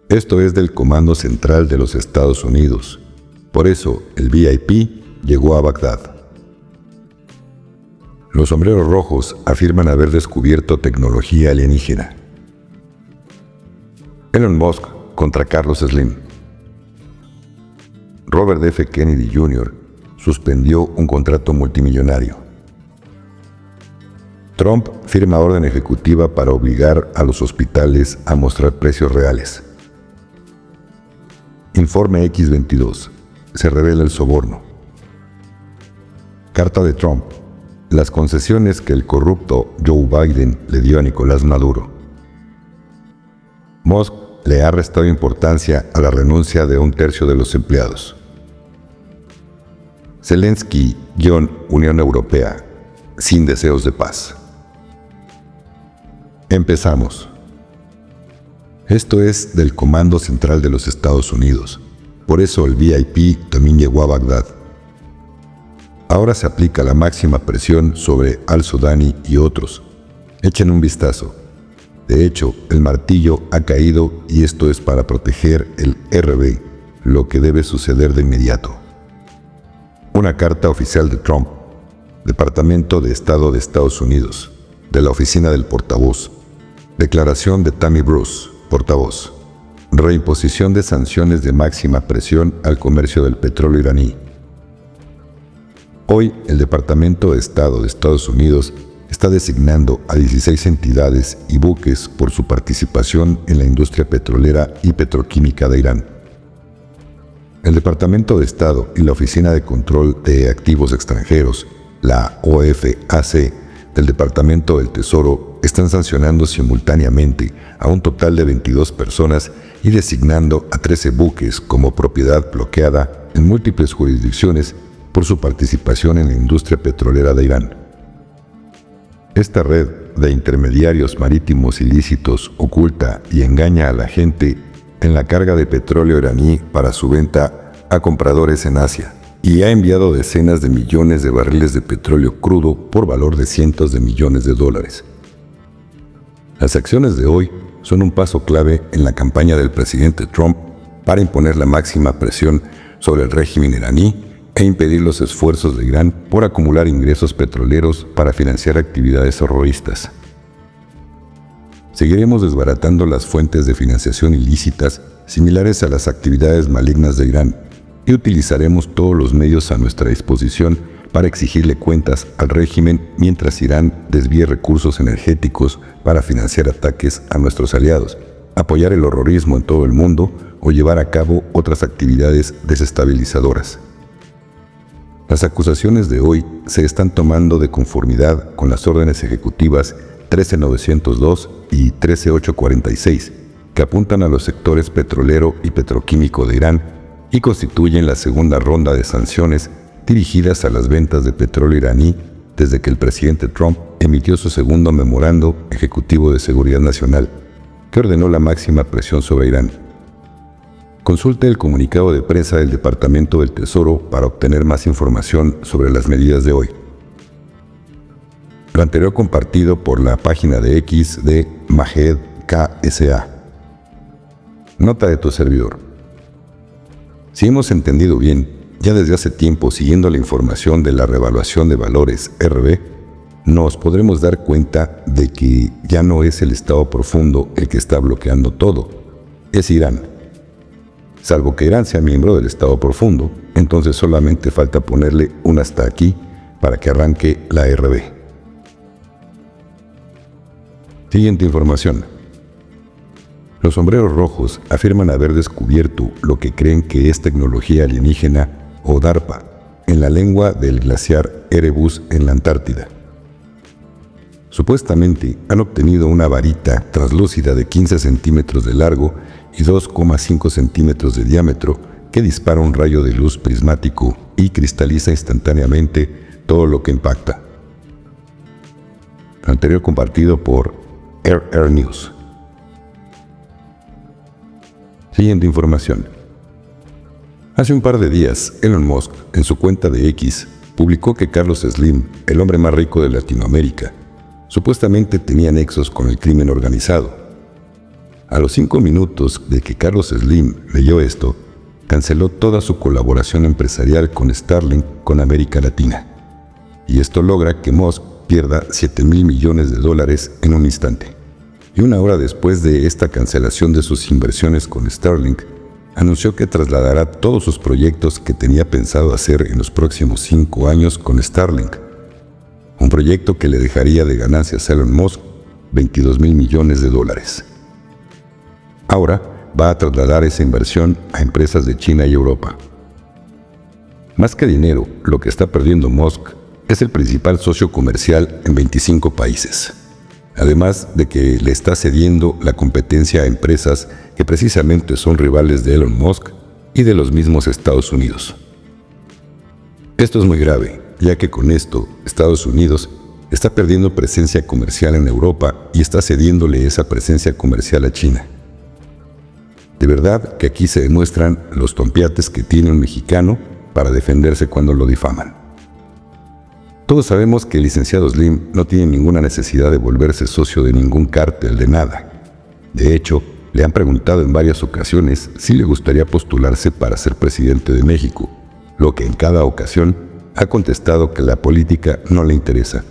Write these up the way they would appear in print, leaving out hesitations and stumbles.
Esto es del Comando Central de los Estados Unidos. Por eso, el VIP llegó a Bagdad. Los sombreros rojos afirman haber descubierto tecnología alienígena. Elon Musk contra Carlos Slim. Robert F. Kennedy Jr. suspendió un contrato multimillonario. Trump firma orden ejecutiva para obligar a los hospitales a mostrar precios reales. Informe X22. Se revela el soborno. Carta de Trump. Las concesiones que el corrupto Joe Biden le dio a Nicolás Maduro. Musk le ha restado importancia a la renuncia de 1/3 de los empleados. Zelensky-Unión Europea, sin deseos de paz. Empezamos. Esto es del Comando Central de los Estados Unidos. Por eso el VIP también llegó a Bagdad. Ahora se aplica la máxima presión sobre al-Sudani y otros. Echen un vistazo. De hecho, el martillo ha caído y esto es para proteger el RB, lo que debe suceder de inmediato. Una carta oficial de Trump, Departamento de Estado de Estados Unidos, de la Oficina del Portavoz. Declaración de Tammy Bruce, portavoz. Reimposición de sanciones de máxima presión al comercio del petróleo iraní. Hoy, el Departamento de Estado de Estados Unidos está designando a 16 entidades y buques por su participación en la industria petrolera y petroquímica de Irán. El Departamento de Estado y la Oficina de Control de Activos Extranjeros, la OFAC, del Departamento del Tesoro están sancionando simultáneamente a un total de 22 personas y designando a 13 buques como propiedad bloqueada en múltiples jurisdicciones por su participación en la industria petrolera de Irán. Esta red de intermediarios marítimos ilícitos oculta y engaña a la gente en la carga de petróleo iraní para su venta a compradores en Asia y ha enviado decenas de millones de barriles de petróleo crudo por valor de cientos de millones de dólares. Las acciones de hoy son un paso clave en la campaña del presidente Trump para imponer la máxima presión sobre el régimen iraní e impedir los esfuerzos de Irán por acumular ingresos petroleros para financiar actividades terroristas. Seguiremos desbaratando las fuentes de financiación ilícitas similares a las actividades malignas de Irán y utilizaremos todos los medios a nuestra disposición para exigirle cuentas al régimen mientras Irán desvíe recursos energéticos para financiar ataques a nuestros aliados, apoyar el horrorismo en todo el mundo o llevar a cabo otras actividades desestabilizadoras. Las acusaciones de hoy se están tomando de conformidad con las órdenes ejecutivas 13902 y 13846, que apuntan a los sectores petrolero y petroquímico de Irán y constituyen la segunda ronda de sanciones dirigidas a las ventas de petróleo iraní desde que el presidente Trump emitió su segundo memorando ejecutivo de seguridad nacional, que ordenó la máxima presión sobre Irán. Consulte el comunicado de prensa del Departamento del Tesoro para obtener más información sobre las medidas de hoy. Lo anterior compartido por la página de X de Majed KSA. Nota de tu servidor. Si hemos entendido bien, ya desde hace tiempo siguiendo la información de la revaluación de valores RB, nos podremos dar cuenta de que ya no es el Estado profundo el que está bloqueando todo, es Irán. Salvo que Irán sea miembro del Estado profundo, entonces solamente falta ponerle un hasta aquí para que arranque la RB. Siguiente información. Los sombreros rojos afirman haber descubierto lo que creen que es tecnología alienígena o DARPA, en la lengua del glaciar Erebus en la Antártida. Supuestamente han obtenido una varita translúcida de 15 centímetros de largo y 2,5 centímetros de diámetro que dispara un rayo de luz prismático y cristaliza instantáneamente todo lo que impacta. Anterior compartido por Air News. Siguiente información. Hace un par de días, Elon Musk, en su cuenta de X, publicó que Carlos Slim, el hombre más rico de Latinoamérica, supuestamente tenía nexos con el crimen organizado. A los 5 minutos de que Carlos Slim leyó esto, canceló toda su colaboración empresarial con Starlink con América Latina. Y esto logra que Musk pierda $7,000 millones en un instante. Y una hora después de esta cancelación de sus inversiones con Starlink, anunció que trasladará todos sus proyectos que tenía pensado hacer en los próximos 5 años con Starlink. Un proyecto que le dejaría de ganancias a Elon Musk $22,000 millones. Ahora va a trasladar esa inversión a empresas de China y Europa. Más que dinero, lo que está perdiendo Musk es el principal socio comercial en 25 países. Además de que le está cediendo la competencia a empresas que precisamente son rivales de Elon Musk y de los mismos Estados Unidos. Esto es muy grave, ya que con esto Estados Unidos está perdiendo presencia comercial en Europa y está cediéndole esa presencia comercial a China. De verdad que aquí se demuestran los tompiates que tiene un mexicano para defenderse cuando lo difaman. Todos sabemos que el licenciado Slim no tiene ninguna necesidad de volverse socio de ningún cártel de nada. De hecho, le han preguntado en varias ocasiones si le gustaría postularse para ser presidente de México, lo que en cada ocasión ha contestado que la política no le interesa.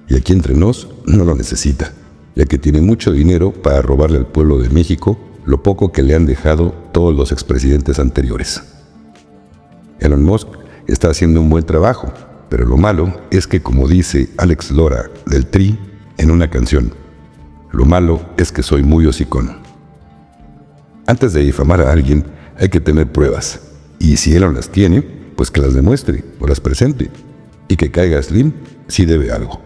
Y aquí entre nos no lo necesita, ya que tiene mucho dinero para robarle al pueblo de México lo poco que le han dejado todos los expresidentes anteriores. Elon Musk está haciendo un buen trabajo, pero lo malo es que, como dice Alex Lora del Tri en una canción, lo malo es que soy muy hocicón. Antes de difamar a alguien hay que tener pruebas, y si Elon las tiene, pues que las demuestre o las presente, y que caiga Slim si debe algo.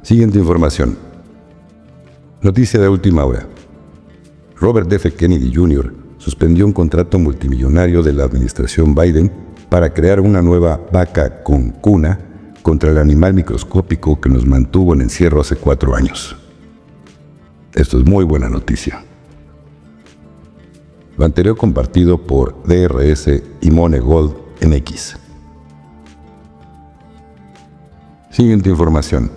Siguiente información. Noticia de última hora. Robert F. Kennedy Jr. suspendió un contrato multimillonario de la administración Biden para crear una nueva vaca con cuna contra el animal microscópico que nos mantuvo en encierro hace 4 años. Esto es muy buena noticia. Lo anterior compartido por DRS y Monegold en X. Siguiente información.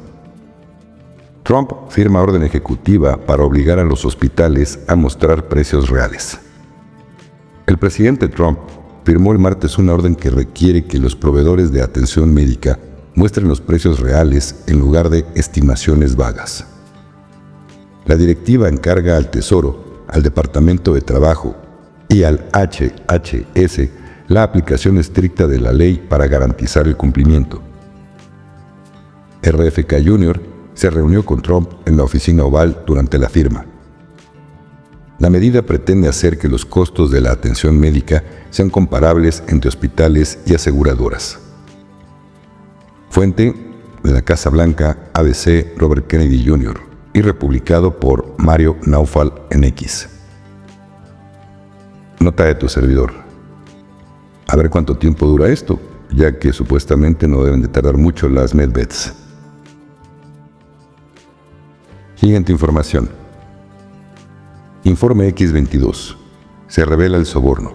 Trump firma orden ejecutiva para obligar a los hospitales a mostrar precios reales. El presidente Trump firmó el martes una orden que requiere que los proveedores de atención médica muestren los precios reales en lugar de estimaciones vagas. La directiva encarga al Tesoro, al Departamento de Trabajo y al HHS la aplicación estricta de la ley para garantizar el cumplimiento. RFK Jr. se reunió con Trump en la oficina Oval durante la firma. La medida pretende hacer que los costos de la atención médica sean comparables entre hospitales y aseguradoras. Fuente de la Casa Blanca, ABC, Robert Kennedy Jr. y republicado por Mario Naufal en X. Nota de tu servidor. A ver cuánto tiempo dura esto, ya que supuestamente no deben de tardar mucho las medbeds. Siguiente información. Informe X22. Se revela el soborno.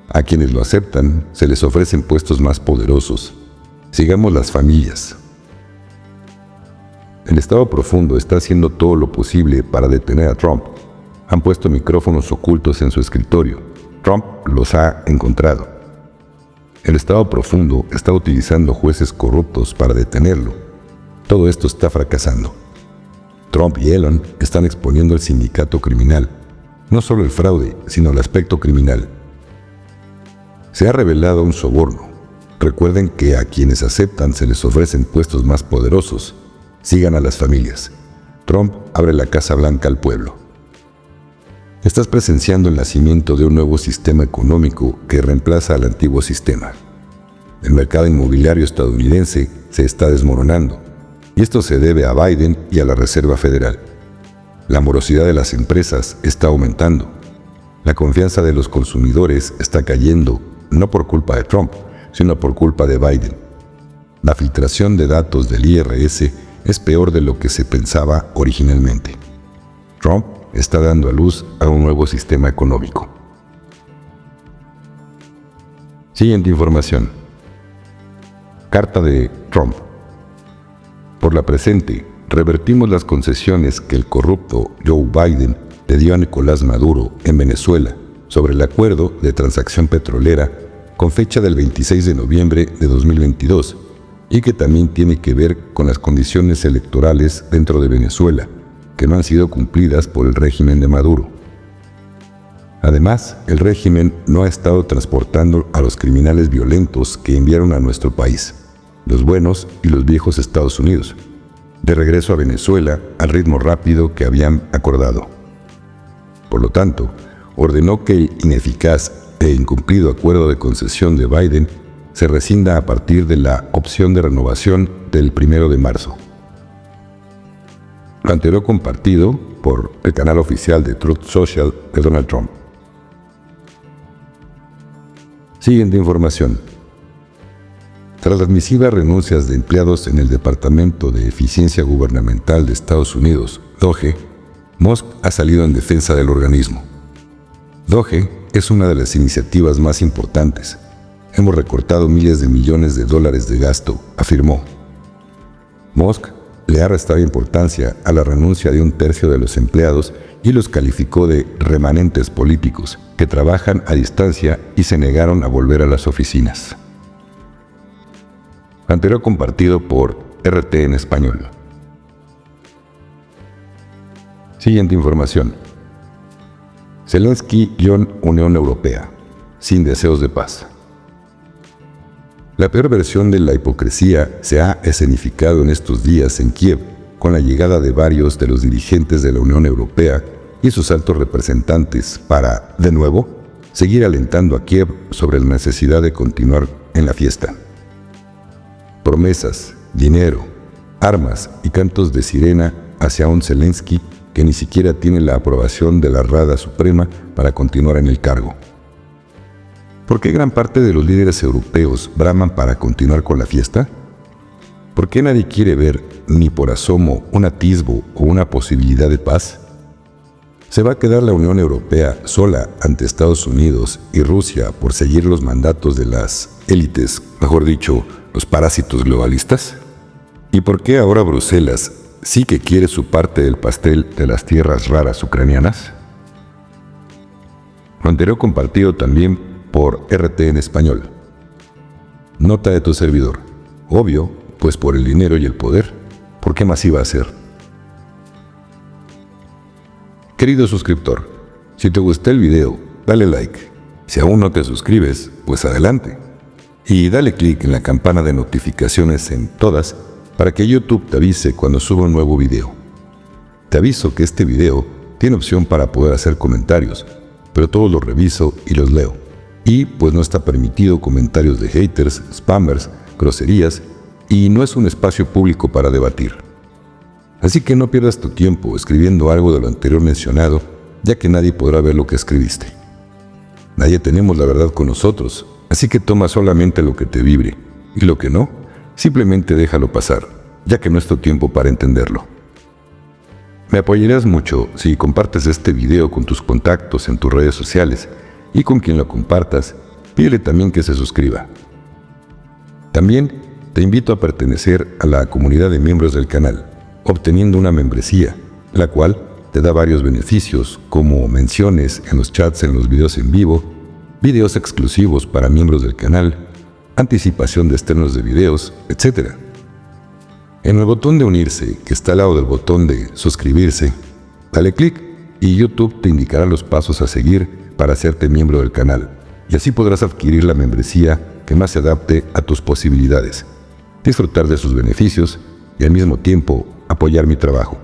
A quienes lo aceptan, se les ofrecen puestos más poderosos. Sigamos las familias. El Estado profundo está haciendo todo lo posible para detener a Trump. Han puesto micrófonos ocultos en su escritorio. Trump los ha encontrado. El Estado profundo está utilizando jueces corruptos para detenerlo. Todo esto está fracasando. Trump y Elon están exponiendo el sindicato criminal, no solo el fraude, sino el aspecto criminal. Se ha revelado un soborno. Recuerden que a quienes aceptan se les ofrecen puestos más poderosos. Sigan a las familias. Trump abre la Casa Blanca al pueblo. Estás presenciando el nacimiento de un nuevo sistema económico que reemplaza al antiguo sistema. El mercado inmobiliario estadounidense se está desmoronando. Y esto se debe a Biden y a la Reserva Federal. La morosidad de las empresas está aumentando. La confianza de los consumidores está cayendo, no por culpa de Trump, sino por culpa de Biden. La filtración de datos del IRS es peor de lo que se pensaba originalmente. Trump está dando a luz a un nuevo sistema económico. Siguiente información. Carta de Trump. Por la presente, revertimos las concesiones que el corrupto Joe Biden le dio a Nicolás Maduro en Venezuela sobre el acuerdo de transacción petrolera con fecha del 26 de noviembre de 2022 y que también tiene que ver con las condiciones electorales dentro de Venezuela, que no han sido cumplidas por el régimen de Maduro. Además, el régimen no ha estado transportando a los criminales violentos que enviaron a nuestro país, los buenos y los viejos Estados Unidos, de regreso a Venezuela al ritmo rápido que habían acordado. Por lo tanto, ordenó que el ineficaz e incumplido acuerdo de concesión de Biden se rescinda a partir de la opción de renovación del 1 de marzo. Lo anterior compartido por el canal oficial de Truth Social de Donald Trump. Siguiente información. Tras las misivas renuncias de empleados en el Departamento de Eficiencia Gubernamental de Estados Unidos, DOGE, Musk ha salido en defensa del organismo. DOGE es una de las iniciativas más importantes. Hemos recortado miles de millones de dólares de gasto, afirmó. Musk le ha restado importancia a la renuncia de un tercio de los empleados y los calificó de remanentes políticos que trabajan a distancia y se negaron a volver a las oficinas. Anterior compartido por RT en español. Siguiente información. Zelensky-Unión Europea, sin deseos de paz. La peor versión de la hipocresía se ha escenificado en estos días en Kiev con la llegada de varios de los dirigentes de la Unión Europea y sus altos representantes para, de nuevo, seguir alentando a Kiev sobre la necesidad de continuar en la fiesta. Promesas, dinero, armas y cantos de sirena hacia un Zelensky que ni siquiera tiene la aprobación de la Rada Suprema para continuar en el cargo. ¿Por qué gran parte de los líderes europeos braman para continuar con la fiesta? ¿Por qué nadie quiere ver, ni por asomo, un atisbo o una posibilidad de paz? ¿Se va a quedar la Unión Europea sola ante Estados Unidos y Rusia por seguir los mandatos de las élites, mejor dicho, los parásitos globalistas? ¿Y por qué ahora Bruselas sí que quiere su parte del pastel de las tierras raras ucranianas? Lo anterior compartido también por RT en español. Nota de tu servidor. Obvio, pues por el dinero y el poder. ¿Por qué más iba a ser? Querido suscriptor, si te gustó el video, dale like. Si aún no te suscribes, pues adelante. Y dale clic en la campana de notificaciones en todas para que YouTube te avise cuando suba un nuevo video. Te aviso que este video tiene opción para poder hacer comentarios, pero todos los reviso y los leo. Y pues no está permitido comentarios de haters, spammers, groserías y no es un espacio público para debatir. Así que no pierdas tu tiempo escribiendo algo de lo anterior mencionado, ya que nadie podrá ver lo que escribiste. Nadie tenemos la verdad con nosotros, así que toma solamente lo que te vibre y lo que no, simplemente déjalo pasar, ya que no es tu tiempo para entenderlo. Me apoyarías mucho si compartes este video con tus contactos en tus redes sociales y con quien lo compartas, pídele también que se suscriba. También te invito a pertenecer a la comunidad de miembros del canal, obteniendo una membresía, la cual te da varios beneficios como menciones en los chats en los videos en vivo, videos exclusivos para miembros del canal, anticipación de estrenos de videos, etc. En el botón de unirse, que está al lado del botón de suscribirse, dale clic y YouTube te indicará los pasos a seguir para hacerte miembro del canal, y así podrás adquirir la membresía que más se adapte a tus posibilidades, disfrutar de sus beneficios y al mismo tiempo apoyar mi trabajo.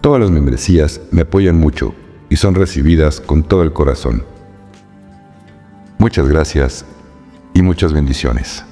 Todas las membresías me apoyan mucho y son recibidas con todo el corazón. Muchas gracias y muchas bendiciones.